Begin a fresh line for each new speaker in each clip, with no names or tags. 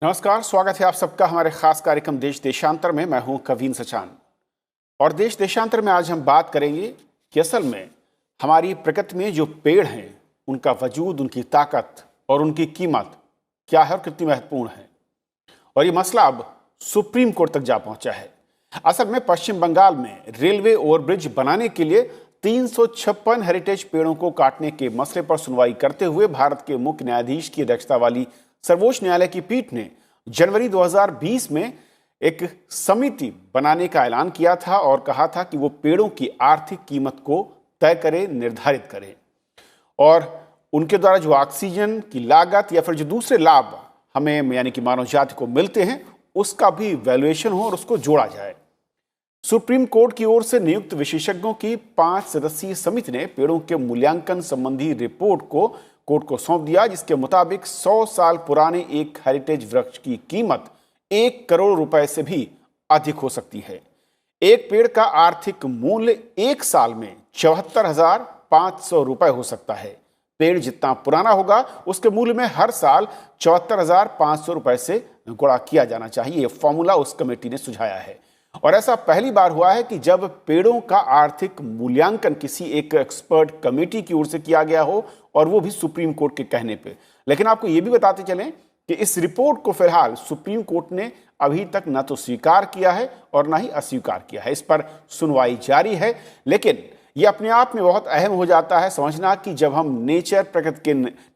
नमस्कार, स्वागत है आप सबका हमारे खास कार्यक्रम देश देशांतर में। मैं हूं कवीन सचान और देश देशांतर में आज हम बात करेंगे कि असल में हमारी प्रकृति में जो पेड़ हैं उनका वजूद, उनकी ताकत और उनकी कीमत क्या है और कितनी महत्वपूर्ण है। और ये मसला अब सुप्रीम कोर्ट तक जा पहुंचा है। असल में पश्चिम बंगाल में रेलवे ओवरब्रिज बनाने के लिए 356 हेरिटेज पेड़ों को काटने के मसले पर सुनवाई करते हुए भारत के मुख्य न्यायाधीश की अध्यक्षता वाली सर्वोच्च न्यायालय की पीठ ने जनवरी 2020 में एक समिति बनाने का ऐलान किया था और कहा था कि वो पेड़ों की आर्थिक कीमत को तय करे, निर्धारित करे और उनके द्वारा जो ऑक्सीजन की लागत या फिर जो दूसरे लाभ हमें यानी कि मानव जाति को मिलते हैं उसका भी वैल्यूएशन हो और उसको जोड़ा जाए। सुप्रीम कोर्ट की ओर से नियुक्त विशेषज्ञों की 5 सदस्यीय समिति ने पेड़ों के मूल्यांकन संबंधी रिपोर्ट को कोर्ट को सौंप दिया, जिसके मुताबिक 100 साल पुराने एक हेरिटेज वृक्ष की कीमत 1 करोड़ रुपए से भी अधिक हो सकती है। एक पेड़ का आर्थिक मूल्य 1 साल में 74,500 रुपए हो सकता है। पेड़ जितना पुराना होगा उसके मूल्य में हर साल 74,500 रुपए से गुणा किया जाना चाहिए। यह फॉर्मूला उस कमेटी ने सुझाया है और ऐसा पहली बार हुआ है कि जब पेड़ों का आर्थिक मूल्यांकन किसी एक एक्सपर्ट कमेटी की ओर से किया गया हो और वो भी सुप्रीम कोर्ट के कहने पे। लेकिन आपको ये भी बताते चलें कि इस रिपोर्ट को फिलहाल सुप्रीम कोर्ट ने अभी तक न तो स्वीकार किया है और न ही अस्वीकार किया है। इस पर सुनवाई जारी है। लेकिन ये अपने आप में बहुत अहम हो जाता है समझना कि जब हम नेचर, प्रकृति के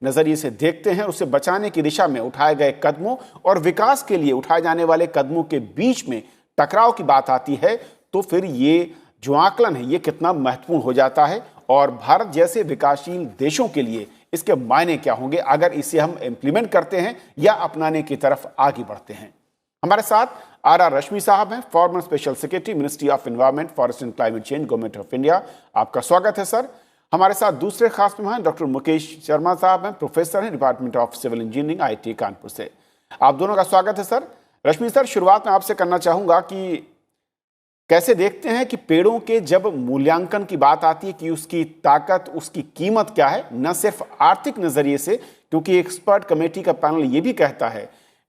नजरिए से देखते हैं, उसे बचाने की दिशा में उठाए गए कदमों और विकास के लिए उठाए जाने वाले कदमों के बीच में टकराव की बात आती है, तो फिर ये जो आकलन है ये कितना महत्वपूर्ण हो जाता है और भारत जैसे विकासशील देशों के लिए इसके मायने क्या होंगे अगर इसे हम इम्प्लीमेंट करते हैं या अपनाने की तरफ आगे बढ़ते हैं। हमारे साथ आर रश्मि साहब हैं, farmer special secretary, ministry of environment, forest and climate change, government of India. आपका स्वागत है सर। हमारे साथ दूसरे खास मेहमान डॉक्टर मुकेश शर्मा साहब हैं, प्रोफेसर हैं, department of civil engineering, IIT Kanpur से। आप दोनों का स्वागत है सर। रश्मि सर, शुरुआत में आपसे करना चाहूंगा कि कैसे देखते हैं कि पेड़ों के जब मूल्यांकन की बात आती है कि उसकी ताकत, उसकी कीमत क्या है, न सिर्फ आर्थिक नजरिए से, क्योंकि एक्सपर्ट कमेटी का पैनल ये भी कहता है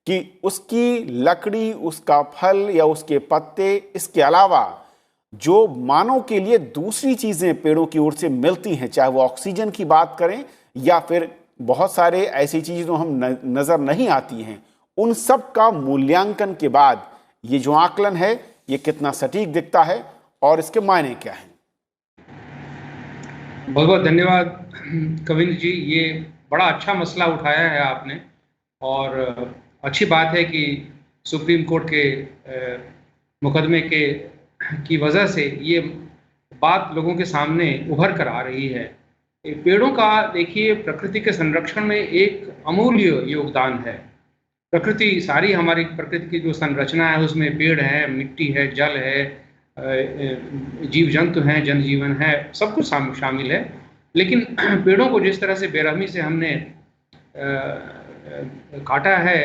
कि उसकी लकड़ी, उसका फल या उसके पत्ते, इसके अलावा जो मानव के लिए दूसरी चीजें पेड़ों की ओर से मिलती हैं, चाहे वो ऑक्सीजन की बात करें या फिर बहुत सारे ऐसी चीजें जो हम नजर नहीं आती हैं, उन सब का मूल्यांकन के बाद ये जो आकलन है ये कितना सटीक दिखता है और इसके मायने क्या हैं?
बहुत बहुत धन्यवाद कविंद्र जी, ये बड़ा अच्छा मसला उठाया है आपने और अच्छी बात है कि सुप्रीम कोर्ट के मुकदमे की वजह से ये बात लोगों के सामने उभर कर आ रही है। पेड़ों का देखिए प्रकृति के संरक्षण में एक अमूल्य योगदान है। प्रकृति सारी, हमारी प्रकृति की जो संरचना है उसमें पेड़ है, मिट्टी है, जल है, जीव जंतु हैं, जनजीवन है, सब कुछ शामिल है। लेकिन पेड़ों को जिस तरह से बेरहमी से हमने काटा है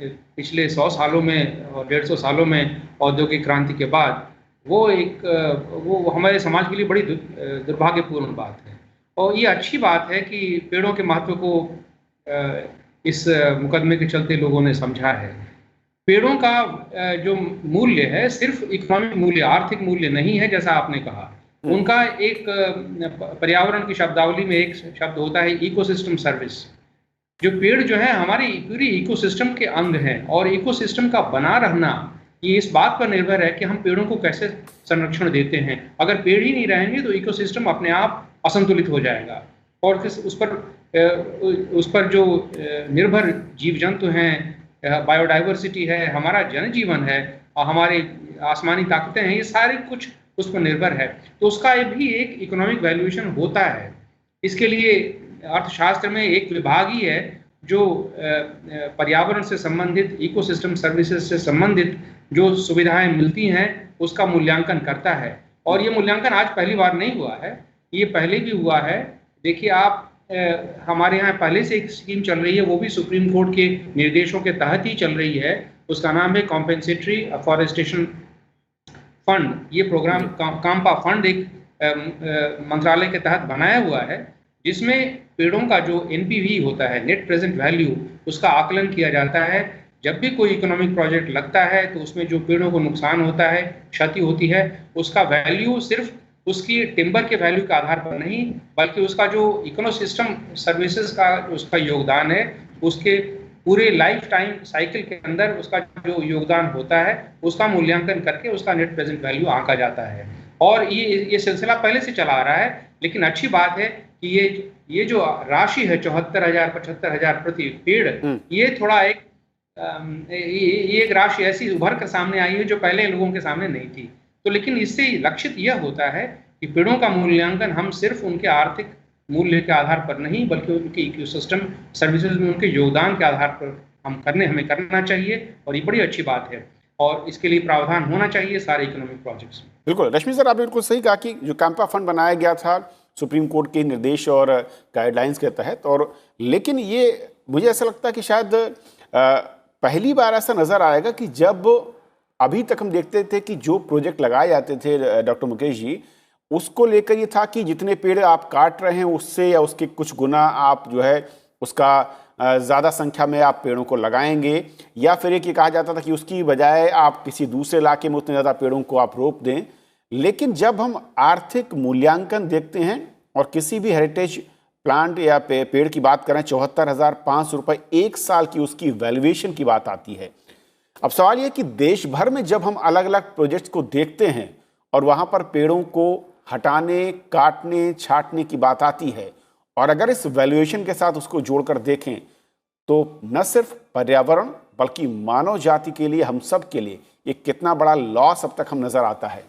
पिछले 100 सालों में और 150 सालों में औद्योगिक क्रांति के बाद, वो हमारे समाज के लिए बड़ी दुर्भाग्यपूर्ण बात है। और ये अच्छी बात है कि पेड़ों के महत्व को इस मुकदमे के चलते लोगों ने समझा है। पेड़ों का जो मूल्य है सिर्फ इकोनॉमिक मूल्य, आर्थिक मूल्य नहीं है जैसा आपने कहा। उनका एक पर्यावरण की शब्दावली में एक शब्द होता है इकोसिस्टम सर्विस। जो पेड़ जो है हमारी पूरी इकोसिस्टम के अंग हैं और इकोसिस्टम का बना रहना ये इस बात पर निर्भर है कि हम पेड़ों को कैसे संरक्षण देते हैं। अगर पेड़ ही नहीं रहेंगे तो इकोसिस्टम अपने आप असंतुलित हो जाएगा और फिर उस पर जो निर्भर जीव जंतु हैं, बायोडाइवर्सिटी है, हमारा जनजीवन है और हमारी आसमानी ताकतें हैं, ये सारे कुछ उस पर निर्भर है। तो उसका भी एक इकोनॉमिक वैल्यूएशन होता है। इसके लिए अर्थशास्त्र में एक विभाग ही है जो पर्यावरण से संबंधित, इकोसिस्टम सर्विसेज से संबंधित जो सुविधाएं मिलती हैं उसका मूल्यांकन करता है। और ये मूल्यांकन आज पहली बार नहीं हुआ है, ये पहले भी हुआ है। देखिए आप, हमारे यहाँ पहले से एक स्कीम चल रही है, वो भी सुप्रीम कोर्ट के निर्देशों के तहत ही चल रही है। उसका नाम है कॉम्पेंसेटरी अफॉरेस्टेशन फंड। ये प्रोग्राम काम्पा फंड एक मंत्रालय के तहत बनाया हुआ है, जिसमें पेड़ों का जो NPV होता है, नेट प्रेजेंट वैल्यू, उसका आकलन किया जाता है, जब भी कोई इकोनॉमिक प्रोजेक्ट लगता है तो उसमें जो पेड़ों को नुकसान होता है, क्षति होती है, उसका वैल्यू सिर्फ उसकी टिम्बर के वैल्यू के आधार पर नहीं, बल्कि उसका जो इकोनोसिस्टम सर्विसेज का उसका योगदान है, उसके पूरे लाइफ टाइम साइकिल के अंदर उसका जो योगदान होता है, उसका मूल्यांकन करके उसका नेट प्रेजेंट वैल्यू आंका जाता है। और ये सिलसिला पहले से चला आ रहा है, लेकिन अच्छी बात है कि ये जो राशि है 74,000-75,000 प्रति पेड़, ये थोड़ा ये एक राशि ऐसी उभर कर सामने आई है जो पहले लोगों के सामने नहीं थी। तो लेकिन इससे लक्षित यह होता है कि पेड़ों का मूल्यांकन हम सिर्फ उनके आर्थिक मूल्य के आधार पर नहीं, बल्कि उनके इकोसिस्टम सर्विसेज में उनके योगदान के आधार पर हमें करना चाहिए, और ये बड़ी अच्छी बात है और इसके लिए प्रावधान होना चाहिए सारे इकोनॉमिक प्रोजेक्ट्स में।
बिल्कुल रश्मि सर, आपने बिल्कुल सही कहा कि जो कैंपा फंड बनाया गया था सुप्रीम कोर्ट के निर्देश और गाइडलाइंस के तहत, और लेकिन ये मुझे ऐसा लगता है कि शायद पहली बार ऐसा नजर आएगा कि जब अभी तक हम देखते थे कि जो प्रोजेक्ट लगाए जाते थे डॉक्टर मुकेश जी, उसको लेकर ये था कि जितने पेड़ आप काट रहे हैं उससे या उसके कुछ गुना आप जो है उसका ज़्यादा संख्या में आप पेड़ों को लगाएंगे, या फिर ये कहा जाता था कि उसकी बजाय आप किसी दूसरे इलाके में उतने ज़्यादा पेड़ों को आप रोप दें। लेकिन जब हम आर्थिक मूल्यांकन देखते हैं और किसी भी हेरिटेज प्लांट या पेड़ की बात करें, 74,500 रुपये एक साल की उसकी वैल्यूएशन की बात आती है। अब सवाल यह कि देश भर में जब हम अलग अलग प्रोजेक्ट्स को देखते हैं और वहाँ पर पेड़ों को हटाने, काटने, छांटने की बात आती है, और अगर इस वैल्यूएशन के साथ उसको जोड़कर देखें तो न सिर्फ पर्यावरण बल्कि मानव जाति के लिए, हम सब के लिए ये कितना बड़ा लॉस अब तक हम नजर आता है।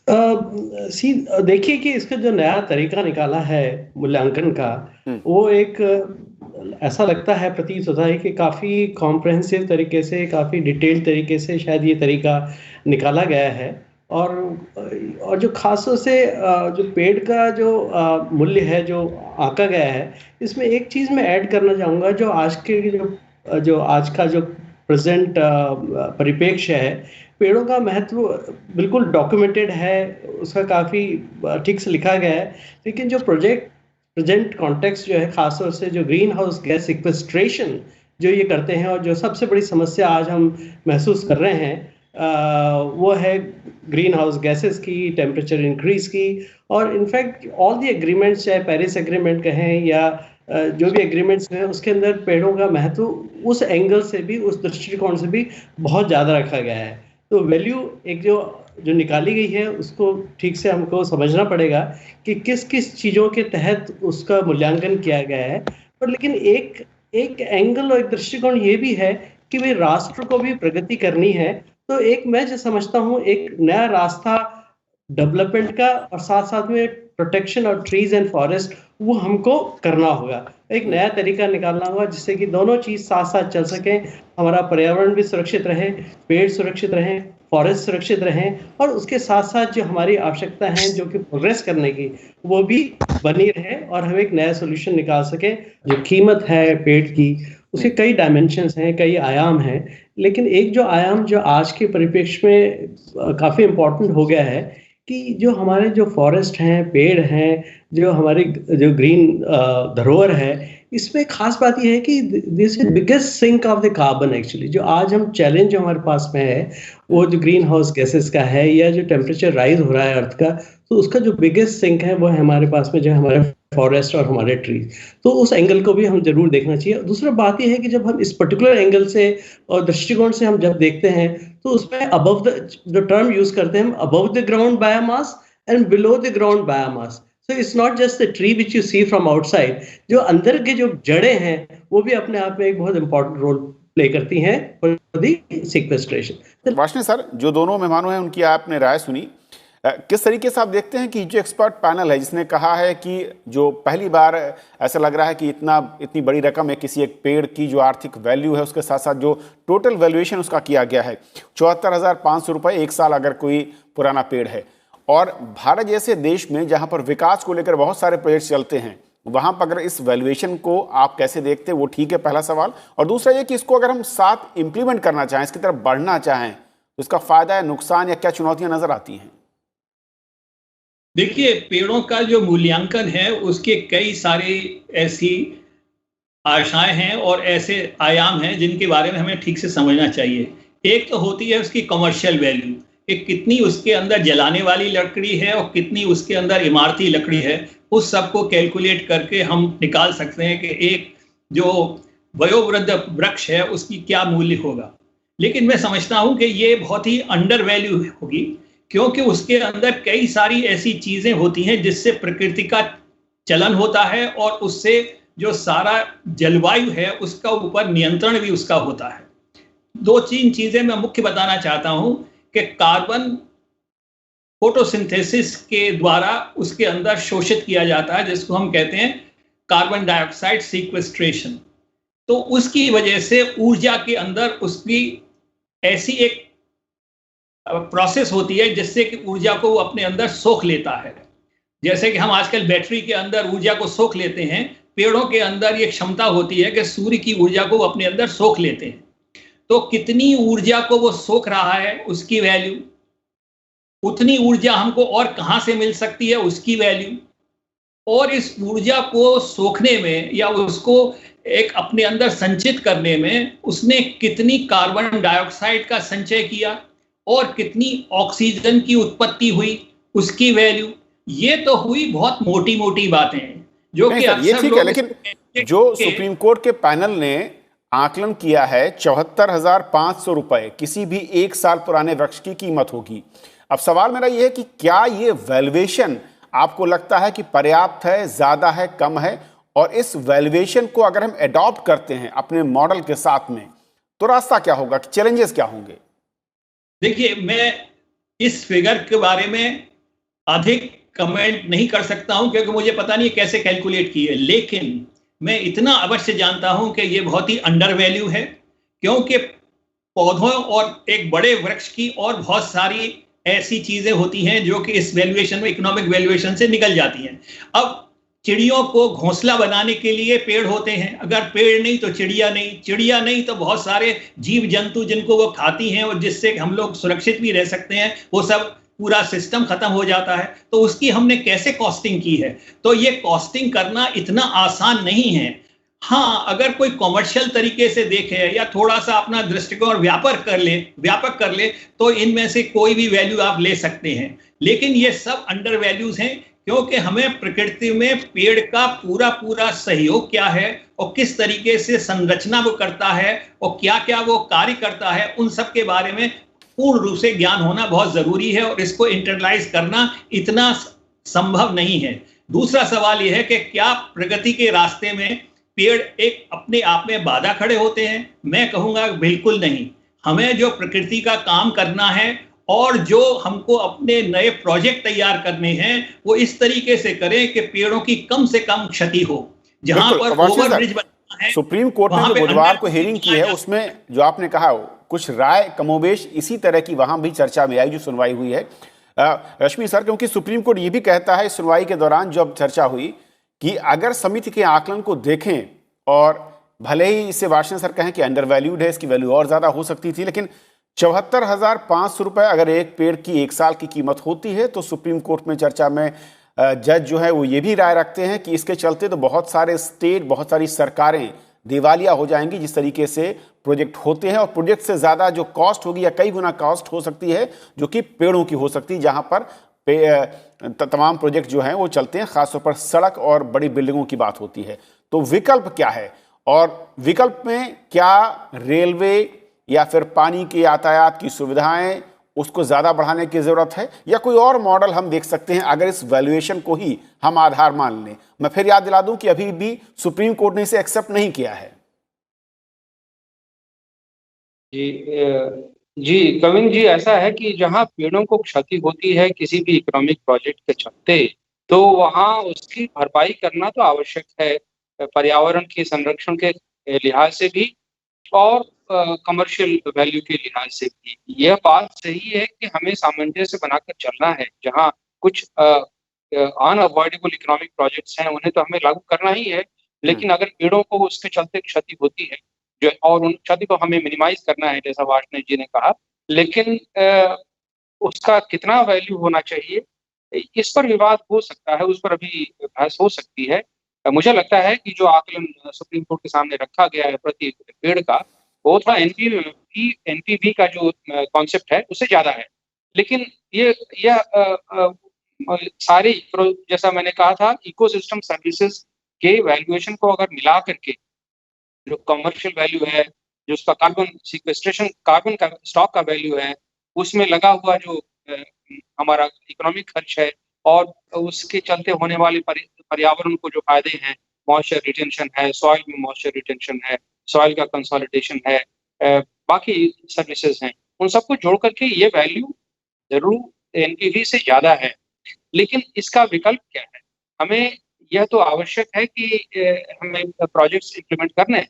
देखिए कि इसका जो नया तरीका निकाला है मूल्यांकन का, वो एक ऐसा लगता है, प्रतीत होता है कि काफी कॉम्प्रहेंसिव तरीके से, काफी डिटेल्ड तरीके से शायद ये तरीका निकाला गया है। और जो खासतौर से जो पेड़ का जो मूल्य है जो आंका गया है, इसमें एक चीज मैं ऐड करना चाहूंगा, जो आज के जो आज का जो प्रेजेंट परिप्रेक्ष्य है, पेड़ों का महत्व बिल्कुल डॉक्यूमेंटेड है, उसका काफी ठीक से लिखा गया है। लेकिन जो प्रेजेंट कॉन्टेक्स्ट जो है, खासतौर से जो ग्रीन हाउस गैस सिक्वेस्ट्रेशन जो ये करते हैं, और जो सबसे बड़ी समस्या आज हम महसूस कर रहे हैं, वो है ग्रीन हाउस गैसेस की, टेम्परेचर इंक्रीज की। और इनफैक्ट ऑल दी एग्रीमेंट्स, चाहे पेरिस एग्रीमेंट कहें या जो भी एग्रीमेंट्स हैं, उसके अंदर पेड़ों का महत्व उस एंगल से भी, उस दृष्टिकोण से भी बहुत ज़्यादा रखा गया है। तो वैल्यू एक जो निकाली गई है, उसको ठीक से हमको समझना पड़ेगा कि किस किस चीज़ों के तहत उसका मूल्यांकन किया गया है। पर लेकिन एक एंगल और एक दृष्टिकोण ये भी है कि भाई राष्ट्र को भी प्रगति करनी है, तो एक मैं जो समझता हूँ एक नया रास्ता डेवलपमेंट का, और साथ साथ में प्रोटेक्शन और ट्रीज एंड फॉरेस्ट, वो हमको करना होगा। एक नया तरीका निकालना होगा जिससे कि दोनों चीज साथ साथ चल सकें, हमारा पर्यावरण भी सुरक्षित रहे, पेड़ सुरक्षित रहें, फॉरेस्ट सुरक्षित रहें, और उसके साथ साथ जो हमारी आवश्यकता है जो कि प्रोग्रेस करने की, वो भी बनी रहे, और हम एक नया सोल्यूशन निकाल सके। जो कीमत है पेड़ की, उसके कई डायमेंशंस हैं, कई आयाम हैं, लेकिन एक जो आयाम जो आज के परिप्रेक्ष्य में काफी इम्पोर्टेंट हो गया है कि जो हमारे जो फॉरेस्ट हैं, पेड़ हैं, जो हमारी जो ग्रीन धरोहर है, इसमें खास बात यह है कि this is biggest sink of the carbon. Actually जो आज हम चैलेंज जो हमारे पास में है, वो जो ग्रीन हाउस गैसेस का है, या जो टेम्परेचर राइज हो रहा है अर्थ का, तो उसका जो बिगेस्ट सिंक है वो है हमारे पास में जो है हमारे फॉरेस्ट और हमारे ट्रीज। तो उस एंगल को भी हम जरूर देखना चाहिए। दूसरा बात यह है कि जब हम इस पर्टिकुलर एंगल से और दृष्टिकोण से हम जब देखते हैं, तो उसमें अबव द, जो टर्म यूज करते हैं हम, above the ground biomass and below the ground biomass. So it's not just the tree which you see from outside, जो अंदर के जो जड़ें हैं वो भी अपने आप में एक बहुत इंपॉर्टेंट रोल प्ले करती हैं for the sequestration.
Varshney sir, जो दोनों मेहमानों हैं उनकी आपने राय सुनी, किस तरीके से आप देखते हैं कि जो एक्सपर्ट पैनल है जिसने कहा है कि जो पहली बार ऐसा लग रहा है कि इतनी बड़ी रकम है किसी एक पेड़ की जो आर्थिक वैल्यू है, उसके साथ साथ जो टोटल वैल्यूएशन उसका किया गया है 74,500 रुपये एक साल अगर कोई पुराना पेड़ है, और भारत जैसे देश में जहां पर विकास को लेकर बहुत सारे प्रोजेक्ट्स चलते हैं, वहां पर अगर इस वैल्यूएशन को आप कैसे देखते हैं, वो ठीक है, पहला सवाल। और दूसरा ये कि इसको अगर हम साथ इम्प्लीमेंट करना चाहें, इसकी तरफ बढ़ना चाहें, तो इसका फायदा या नुकसान या क्या चुनौतियां नजर आती हैं?
देखिए, पेड़ों का जो मूल्यांकन है उसके कई सारे ऐसी आशाएं हैं और ऐसे आयाम हैं जिनके बारे में हमें ठीक से समझना चाहिए। एक तो होती है उसकी कमर्शियल वैल्यू, कि कितनी उसके अंदर जलाने वाली लकड़ी है और कितनी उसके अंदर इमारती लकड़ी है। उस सब को कैलकुलेट करके हम निकाल सकते हैं कि एक जो वयोवृद्ध वृक्ष है उसकी क्या मूल्य होगा। लेकिन मैं समझता हूं कि ये बहुत ही अंडर वैल्यू होगी, क्योंकि उसके अंदर कई सारी ऐसी चीजें होती हैं जिससे प्रकृति का चलन होता है और उससे जो सारा जलवायु है उसका ऊपर नियंत्रण भी उसका होता है। दो तीन चीजें मैं मुख्य बताना चाहता हूं कि कार्बन फोटोसिंथेसिस के द्वारा उसके अंदर शोषित किया जाता है, जिसको हम कहते हैं कार्बन डाइऑक्साइड सीक्वेस्ट्रेशन। तो उसकी वजह से ऊर्जा के अंदर उसकी ऐसी एक प्रोसेस होती है जिससे कि ऊर्जा को वो अपने अंदर सोख लेता है। जैसे कि हम आजकल बैटरी के अंदर ऊर्जा को सोख लेते हैं, पेड़ों के अंदर ये क्षमता होती है कि सूर्य की ऊर्जा को वो अपने अंदर सोख लेते हैं। तो कितनी ऊर्जा को वो सोख रहा है उसकी वैल्यू, उतनी ऊर्जा हमको और कहां से मिल सकती है उसकी वैल्यू, और इस ऊर्जा को सोखने में या उसको एक अपने अंदर संचित करने में उसने कितनी कार्बन डाइऑक्साइड का संचय किया और कितनी ऑक्सीजन की उत्पत्ति हुई उसकी वैल्यू। ये तो हुई बहुत मोटी मोटी बातें जो कि
ये ठीक है, लेकिन जो सुप्रीम कोर्ट के पैनल ने आकलन किया है 74,500 रुपए किसी भी एक साल पुराने वृक्ष की कीमत होगी। अब सवाल मेरा यह है कि क्या ये वैल्यूएशन आपको लगता है कि पर्याप्त है, ज्यादा है, कम है? और इस वैल्यूएशन को अगर हम एडॉप्ट करते हैं अपने मॉडल के साथ में तो रास्ता क्या होगा, चैलेंजेस क्या होंगे?
देखिए, मैं इस फिगर के बारे में अधिक कमेंट नहीं कर सकता हूं क्योंकि मुझे पता नहीं कैसे कैलकुलेट की है, लेकिन मैं इतना अवश्य जानता हूं कि ये बहुत ही अंडर वैल्यू है, क्योंकि पौधों और एक बड़े वृक्ष की और बहुत सारी ऐसी चीजें होती हैं जो कि इस वैल्यूएशन में, इकोनॉमिक वैल्यूएशन से निकल जाती हैं। अब चिड़ियों को घोंसला बनाने के लिए पेड़ होते हैं, अगर पेड़ नहीं तो चिड़िया नहीं, चिड़िया नहीं तो बहुत सारे जीव जंतु जिनको वो खाती हैं और जिससे हम लोग सुरक्षित भी रह सकते हैं, वो सब पूरा सिस्टम खत्म हो जाता है। तो उसकी हमने कैसे कॉस्टिंग की है? तो ये कॉस्टिंग करना इतना आसान नहीं है। हाँ, अगर कोई कॉमर्शियल तरीके से देखे या थोड़ा सा अपना दृष्टिकोण व्यापक कर ले तो इनमें से कोई भी वैल्यू आप ले सकते हैं, लेकिन ये सब अंडर वैल्यूज हैं, क्योंकि हमें प्रकृति में पेड़ का पूरा सहयोग क्या है और किस तरीके से संरचना वो करता है और क्या क्या वो कार्य करता है, उन सब के बारे में पूर्ण रूप से ज्ञान होना बहुत जरूरी है और इसको इंटरलाइज करना इतना संभव नहीं है। दूसरा सवाल यह है कि क्या प्रगति के रास्ते में पेड़ एक अपने आप में बाधा खड़े होते हैं? मैं कहूंगा बिल्कुल नहीं। हमें जो प्रकृति का काम करना है और जो हमको अपने नए प्रोजेक्ट तैयार करने हैं वो इस तरीके से करें कि पेड़ों की कम से कम क्षति हो। जहां पर ओवरब्रिज बनना है,
सुप्रीम कोर्ट ने जो बुधवार को हियरिंग की है उसमें जो आपने कहा कुछ राय कमोबेश इसी तरह की वहां भी चर्चा में आई जो सुनवाई हुई है। रश्मि सर, क्योंकि सुप्रीम कोर्ट ये भी कहता है सुनवाई के दौरान जब चर्चा हुई कि अगर समिति के आकलन को देखें और भले ही इसे वार्षण सर कहें कि अंडर वैल्यूड है, इसकी वैल्यू और ज्यादा हो सकती थी, लेकिन 74,500 रुपए अगर एक पेड़ की एक साल की कीमत होती है तो सुप्रीम कोर्ट में चर्चा में जज जो है वो ये भी राय रखते हैं कि इसके चलते तो बहुत सारे स्टेट, बहुत सारी सरकारें दिवालिया हो जाएंगी जिस तरीके से प्रोजेक्ट होते हैं, और प्रोजेक्ट से ज़्यादा जो कॉस्ट होगी या कई गुना कॉस्ट हो सकती है जो कि पेड़ों की हो सकती है, जहां पर तमाम प्रोजेक्ट जो हैं वो चलते हैं, खासतौर पर सड़क और बड़ी बिल्डिंगों की बात होती है। तो विकल्प क्या है, और विकल्प में क्या रेलवे या फिर पानी के यातायात की सुविधाएं उसको ज़्यादा बढ़ाने की ज़रूरत है, या कोई और मॉडल हम देख सकते हैं अगर इस वैल्यूएशन को ही हम आधार मान लें? मैं फिर याद दिला दूं कि अभी भी सुप्रीम कोर्ट ने इसे एक्सेप्ट नहीं किया है।
जी कविन जी, ऐसा है कि जहां पेड़ों को क्षति होती है किसी भी इकोनॉमिक प्रोजेक्ट के चलते, तो वहां उसकी भरपाई करना तो आवश्यक है, पर्यावरण के संरक्षण के लिहाज से भी और कमर्शियल वैल्यू के लिहाज से भी। यह बात सही है कि हमें सामंजस्य बनाकर चलना है। जहां कुछ अनअवॉइडेबल इकोनॉमिक प्रोजेक्ट्स हैं उन्हें तो हमें लागू करना ही है, लेकिन अगर पेड़ों को उसके चलते क्षति होती है जो, और उन क्षति को हमें मिनिमाइज करना है जैसा वार्षण जी ने कहा, लेकिन उसका कितना वैल्यू होना चाहिए इस पर विवाद हो सकता है, उस पर अभी बहस हो सकती है। मुझे लगता है कि जो आकलन सुप्रीम कोर्ट के सामने रखा गया है प्रति पेड़ का, वो थोड़ा एनपीवी का जो कॉन्सेप्ट है उससे ज्यादा है। लेकिन यह सारे, जैसा मैंने कहा था, इकोसिस्टम सर्विसेज के वैल्यूएशन को अगर मिला करके जो कमर्शियल वैल्यू है, जो उसका कार्बन सिक्वेस्ट्रेशन, कार्बन का स्टॉक का वैल्यू है, उसमें लगा हुआ जो हमारा इकोनॉमिक खर्च है, और उसके चलते होने वाले पर्यावरण को जो फायदे हैं, मॉइस्चर रिटेंशन है, सॉइल में मॉइस्चर रिटेंशन है, सॉइल का कंसोलिडेशन है, बाकी सर्विसेज हैं, उन सबको जोड़ करके ये वैल्यू जरूर एनपीवी से ज्यादा है। लेकिन इसका विकल्प क्या है? हमें यह तो आवश्यक है कि हमें प्रोजेक्ट्स इंप्लीमेंट करने हैं,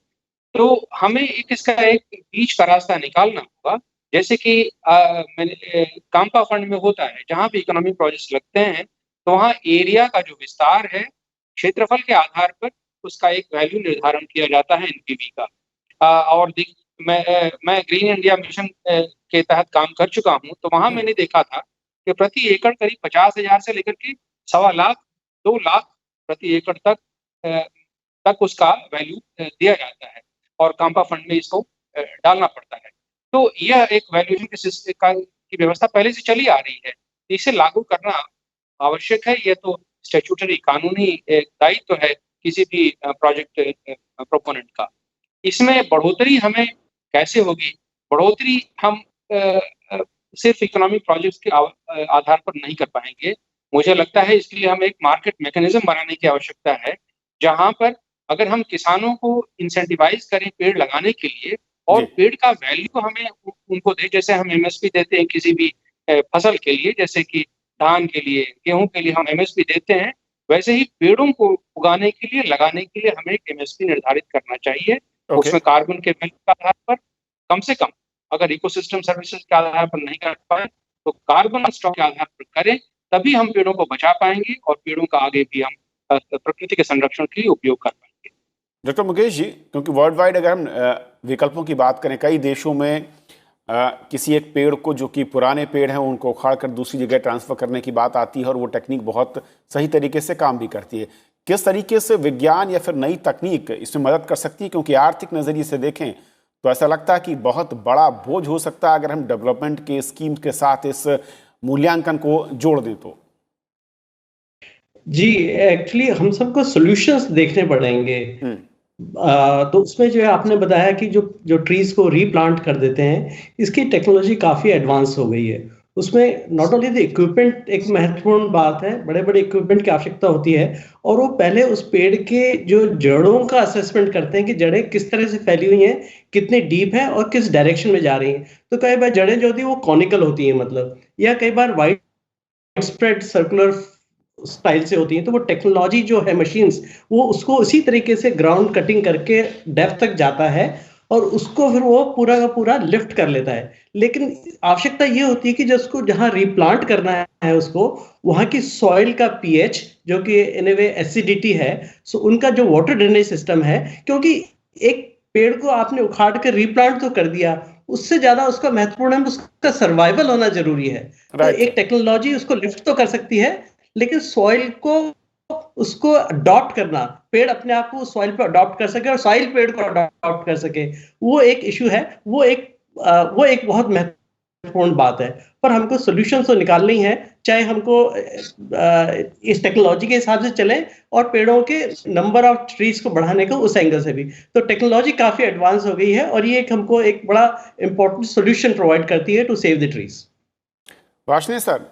तो हमें इसका एक बीच का रास्ता निकालना होगा। जैसे कि काम्पा फंड में होता है, जहाँ भी इकोनॉमिक प्रोजेक्ट्स लगते हैं तो वहाँ एरिया का जो विस्तार है, क्षेत्रफल के आधार पर उसका एक वैल्यू निर्धारण किया जाता है एनपीवी का। और मैं ग्रीन इंडिया मिशन के तहत काम कर चुका हूँ, तो वहाँ मैंने देखा था कि प्रति एकड़ करीब 50,000 से लेकर के 1.25 लाख 2 लाख प्रति एकड़ तक उसका वैल्यू दिया जाता है, और काम्पा फंड में इसको डालना पड़ता है। तो यह एक वैल्यूएशन की व्यवस्था पहले से चली आ रही है, इसे लागू करना आवश्यक है। यह तो स्टैट्यूटरी कानूनी दायित्व है किसी भी प्रोजेक्ट प्रोपोनेंट का। इसमें बढ़ोतरी हमें कैसे होगी? बढ़ोतरी हम सिर्फ इकोनॉमिक प्रोजेक्ट्स के आधार पर नहीं कर पाएंगे। मुझे लगता है इसके लिए हमें एक मार्केट मैकेनिज्म बनाने की आवश्यकता है, जहां पर अगर हम किसानों को इंसेंटिवाइज करें पेड़ लगाने के लिए, और पेड़ का वैल्यू हमें उनको दे, जैसे हम एमएसपी देते हैं किसी भी फसल के लिए, जैसे कि धान के लिए, गेहूं के लिए हम एमएसपी देते हैं, वैसे ही पेड़ों को उगाने के लिए, लगाने के लिए हमें एक एमएसपी निर्धारित करना चाहिए। उसमें कार्बन के वैल्यू के आधार पर कम से कम, अगर इकोसिस्टम सर्विसेज के आधार पर नहीं कर पाए तो कार्बन स्टॉक के आधार पर करें, तभी हम पेड़ों को बचा पाएंगे और पेड़ों का आगे भी हम प्रकृति के संरक्षण के लिए उपयोग कर पाएंगे।
डॉक्टर मुकेश जी, क्योंकि वर्ल्ड वाइड अगर हम विकल्पों की बात करें, कई देशों में किसी एक पेड़ को, जो कि पुराने पेड़ हैं, उनको उखाड़ कर दूसरी जगह ट्रांसफर करने की बात आती है, और वो टेक्निक बहुत सही तरीके से काम भी करती है। किस तरीके से विज्ञान या फिर नई तकनीक इसमें मदद कर सकती है? क्योंकि आर्थिक नज़रिए से देखें तो ऐसा लगता है कि बहुत बड़ा बोझ हो सकता है अगर हम डेवलपमेंट के स्कीम के साथ इस मूल्यांकन को जोड़ दें तो।
जी, एक्चुअली हम सबको सॉल्यूशंस देखने पड़ेंगे। तो उसमें जो है आपने बताया कि जो ट्रीज को रीप्लांट कर देते हैं, इसकी टेक्नोलॉजी काफ़ी एडवांस हो गई है। उसमें नॉट ओनली द इक्विपमेंट एक महत्वपूर्ण बात है, बड़े बड़े इक्विपमेंट की आवश्यकता होती है, और वो पहले उस पेड़ के जो जड़ों का असेसमेंट करते हैं कि जड़ें किस तरह से फैली हुई हैं, कितनी डीप है और किस डायरेक्शन में जा रही हैं। तो कई बार जड़ें जो होती हैं वो कॉनिकल होती हैं, मतलब, या कई बार वाइड स्प्रेड सर्कुलर स्टाइल से होती हैं। तो वो टेक्नोलॉजी जो है, मशीन्स, वो उसको उसी तरीके से ग्राउंड कटिंग करके डेप्थ तक जाता है और उसको फिर वो पूरा का पूरा लिफ्ट कर लेता है। लेकिन आवश्यकता ये होती है कि जिसको जहां रिप्लांट करना है उसको, वहां की सॉइल का पीएच, जो कि इन ए वे एसिडिटी है, सो उनका जो वाटर ड्रेनेज सिस्टम है, क्योंकि एक पेड़ को आपने उखाड़ कर रिप्लांट तो कर दिया, उससे ज्यादा उसका महत्वपूर्ण है उसका सर्वाइवल होना जरूरी है। तो एक टेक्नोलॉजी उसको लिफ्ट तो कर सकती है, लेकिन सॉइल को उसको अडॉप्ट करना, पेड़ अपने आप को सॉइल पे अडॉप्ट कर सके और सॉइल पेड़ को अडॉप्ट कर सके, वो एक इशू है। वो एक बहुत महत्वपूर्ण बात है। पर हमको सॉल्यूशन तो निकालने ही है, चाहे हमको इस टेक्नोलॉजी के हिसाब से चलें और पेड़ों के नंबर ऑफ ट्रीज को बढ़ाने को उस एंगल से भी। तो टेक्नोलॉजी काफी एडवांस हो गई है और ये हमको एक बड़ा इंपॉर्टेंट सॉल्यूशन प्रोवाइड करती है to save the trees.
Varshney sir,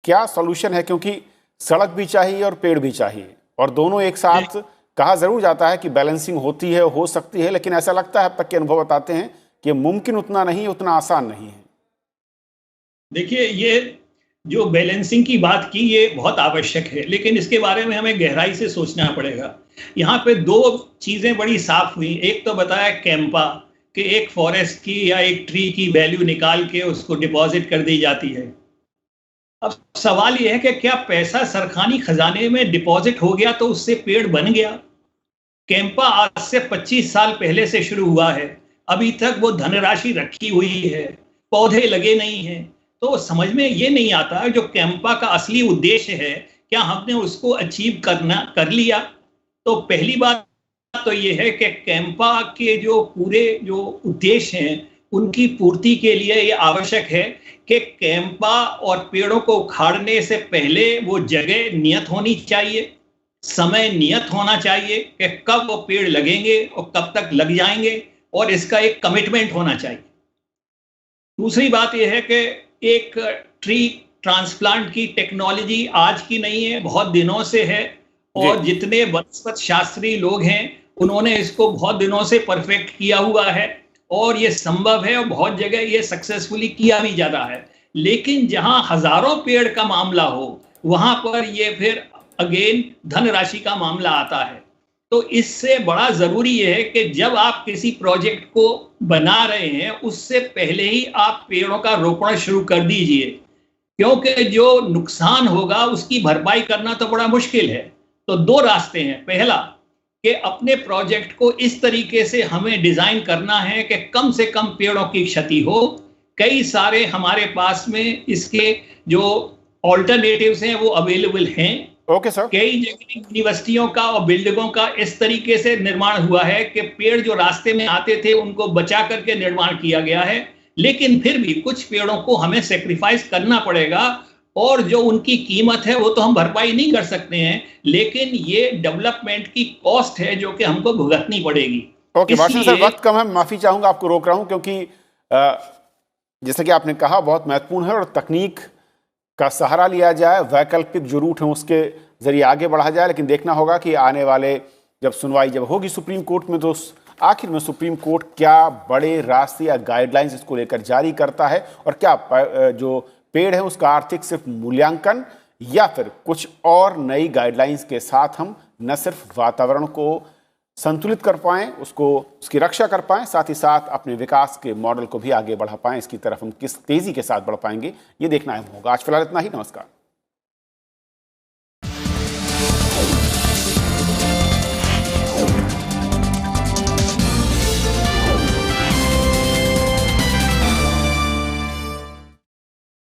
क्या सॉल्यूशन है? क्योंकि सड़क भी चाहिए और पेड़ भी चाहिए, और दोनों एक साथ कहा जरूर जाता है कि बैलेंसिंग होती है, हो सकती है, लेकिन ऐसा लगता है, अब तक के अनुभव बताते हैं कि मुमकिन उतना नहीं, उतना आसान नहीं है।
देखिए, ये जो बैलेंसिंग की बात की, ये बहुत आवश्यक है, लेकिन इसके बारे में हमें गहराई से सोचना पड़ेगा। यहाँ पे दो चीजें बड़ी साफ हुई। एक तो बताया कैंपा कि एक फॉरेस्ट की या एक ट्री की वैल्यू निकाल के उसको डिपॉजिट कर दी जाती है। अब सवाल यह है कि क्या पैसा सरखानी खजाने में डिपॉजिट हो गया तो उससे पेड़ बन गया? कैंपा आज से 25 साल पहले से शुरू हुआ है, अभी तक वो धनराशि रखी हुई है, पौधे लगे नहीं हैं। तो समझ में ये नहीं आता जो कैंपा का असली उद्देश्य है, क्या हमने उसको अचीव कर लिया? तो पहली बात तो ये है कि कैंपा के जो पूरे जो उद्देश्य हैं उनकी पूर्ति के लिए ये आवश्यक है कि कैंपा और पेड़ों को उखाड़ने से पहले वो जगह नियत होनी चाहिए, समय नियत होना चाहिए कि कब वो पेड़ लगेंगे और कब तक लग जाएंगे, और इसका एक कमिटमेंट होना चाहिए। दूसरी बात यह है कि एक ट्री ट्रांसप्लांट की टेक्नोलॉजी आज की नहीं है, बहुत दिनों से है, और जितने वनस्पत शास्त्री लोग हैं उन्होंने इसको बहुत दिनों से परफेक्ट किया हुआ है और ये संभव है, और बहुत जगह ये सक्सेसफुली किया भी जाता है। लेकिन जहां हजारों पेड़ का मामला हो वहां पर ये फिर अगेन धनराशि का मामला आता है। तो इससे बड़ा जरूरी है कि जब आप किसी प्रोजेक्ट को बना रहे हैं उससे पहले ही आप पेड़ों का रोपण शुरू कर दीजिए, क्योंकि जो नुकसान होगा उसकी भरपाई करना तो बड़ा मुश्किल है। तो दो रास्ते हैं। पहला कि अपने प्रोजेक्ट को इस तरीके से हमें डिजाइन करना है कि कम से कम पेड़ों की क्षति हो। कई सारे हमारे पास में इसके जो ऑल्टरनेटिव्स हैं वो अवेलेबल हैं।
Okay sir.
कई जगह यूनिवर्सिटियों का और बिल्डिंगों का इस तरीके से निर्माण हुआ है कि पेड़ जो रास्ते में आते थे उनको बचा करके निर्माण किया गया है, लेकिन फिर भी कुछ पेड़ों को हमें सेक्रीफाइस करना पड़ेगा, और जो उनकी कीमत है वो तो हम भरपाई नहीं कर सकते हैं, लेकिन ये डेवलपमेंट की कॉस्ट है जो कि हमको भुगतनी पड़ेगी।
ओके वाशिंग सर, वक्त कम है, माफी चाहूंगा, आपको रोक रहा हूं, क्योंकि जैसे कि आपने कहा बहुत महत्वपूर्ण है और तकनीक का सहारा लिया जाए, वैकल्पिक जो रूट है उसके जरिए आगे बढ़ा जाए। लेकिन देखना होगा कि आने वाले जब सुनवाई जब होगी सुप्रीम कोर्ट में, तो आखिर में सुप्रीम कोर्ट क्या बड़े रास्ते या गाइडलाइंस इसको लेकर जारी करता है, और क्या जो पेड़ है उसका आर्थिक सिर्फ मूल्यांकन या फिर कुछ और नई गाइडलाइंस के साथ हम न सिर्फ वातावरण को संतुलित कर पाएं, उसकी रक्षा कर पाएं, साथ ही साथ अपने विकास के मॉडल को भी आगे बढ़ा पाएं। इसकी तरफ हम किस तेजी के साथ बढ़ पाएंगे ये देखना अहम होगा। आज फिलहाल इतना ही, नमस्कार।